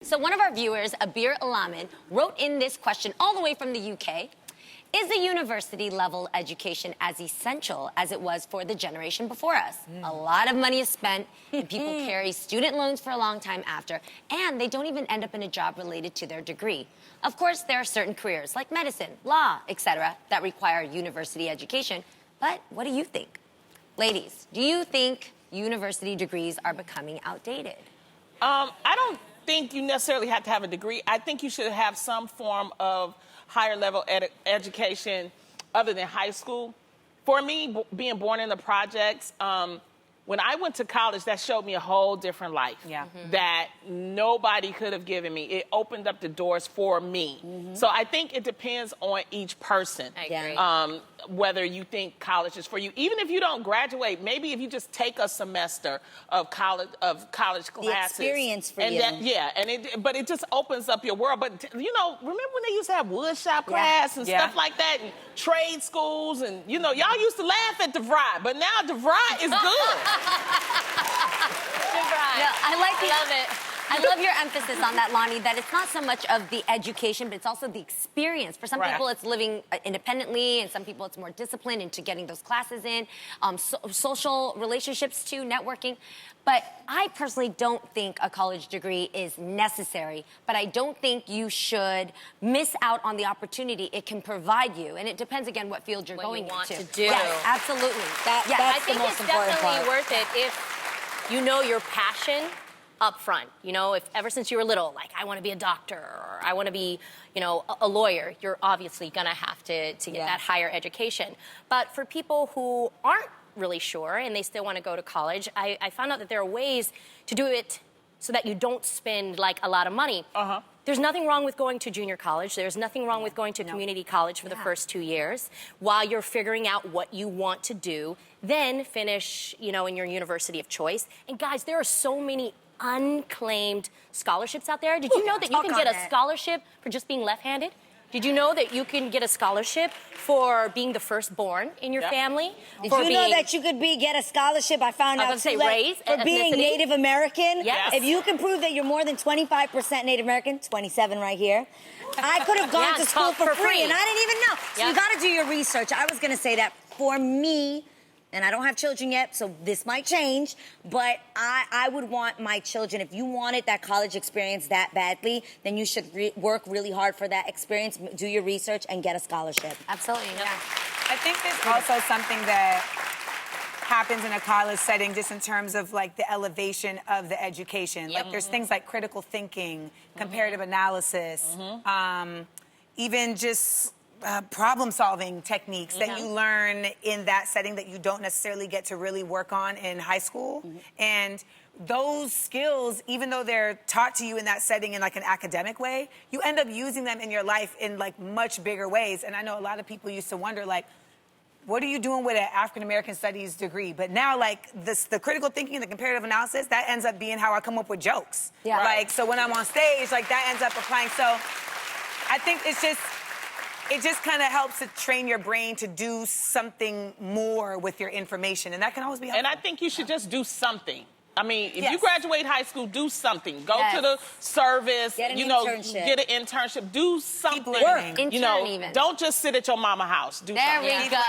So one of our viewers, Abir Alamin, wrote in this question all the way from the UK. Is a university level education as essential as it was for the generation before us? A lot of money is spent and people carry student loans for a long time after, and they don't even end up in a job related to their degree. Of course, there are certain careers like medicine, law, etc. that require university education, but what do you think? Ladies, do you think university degrees are becoming outdated? I don't think you necessarily have to have a degree. I think you should have some form of higher level education other than high school. For me, being born in the projects, when I went to college, that showed me a whole different life that nobody could have given me. It opened up the doors for me. So I think it depends on each person. I agree. Whether you think college is for you. Even if you don't graduate, maybe if you just take a semester of college classes. The experience for and you. But it just opens up your world. But you know, remember when they used to have woodshop class and stuff like that, and trade schools, and you know, y'all used to laugh at DeVry, but now DeVry is good. Yeah, I love your emphasis on that, Lonnie, that it's not so much of the education, but it's also the experience. For some people, it's living independently, and some people it's more discipline into getting those classes in, social relationships too, networking. But I personally don't think a college degree is necessary, but I don't think you should miss out on the opportunity it can provide you. And it depends, again, what field you're going into. What you want to do. Yes, absolutely. That's I think the most it's important definitely part. worth it if you know your passion up front. You know, if ever since you were little, like, I want to be a doctor or I want to be, you know, a lawyer, you're obviously going to have to get that higher education. But for people who aren't really sure and they still want to go to college, I found out that there are ways to do it so that you don't spend, like, a lot of money. There's nothing wrong with going to junior college. There's nothing wrong with going to community college for the first 2 years while you're figuring out what you want to do. Then finish, you know, in your university of choice. And guys, there are so many unclaimed scholarships out there. Did you know that you can get a scholarship for just being left-handed? Did you know that you can get a scholarship for being the firstborn in your family? Did you know that you could get a scholarship? I found out say too late, race, for being ethnicity? Native American. Yes. If you can prove that you're more than 25% Native American, 27 right here, I could have gone to school for free, and I didn't even know. So you got to do your research. I was going to say that for me, and I don't have children yet, so this might change, but I would want my children, if you wanted that college experience that badly, then you should work really hard for that experience, do your research, and get a scholarship. Absolutely, yeah. I think there's also something that happens in a college setting just in terms of like the elevation of the education. Like there's things like critical thinking, comparative analysis, even just problem-solving techniques that you learn in that setting that you don't necessarily get to really work on in high school. And those skills, even though they're taught to you in that setting in like an academic way, you end up using them in your life in like much bigger ways. And I know a lot of people used to wonder, like, what are you doing with an African-American studies degree? But now, like, the critical thinking and the comparative analysis, that ends up being how I come up with jokes. Yeah. Like, so when I'm on stage, like, that ends up applying. So I think it just kind of helps to train your brain to do something more with your information, and that can always be helpful. And I think you should just do something. I mean, if you graduate high school, do something. Go to the service, Get an internship. Get an internship. Do something. learning. You know, Intern even. don't just sit at your mama house. Do There something. we go.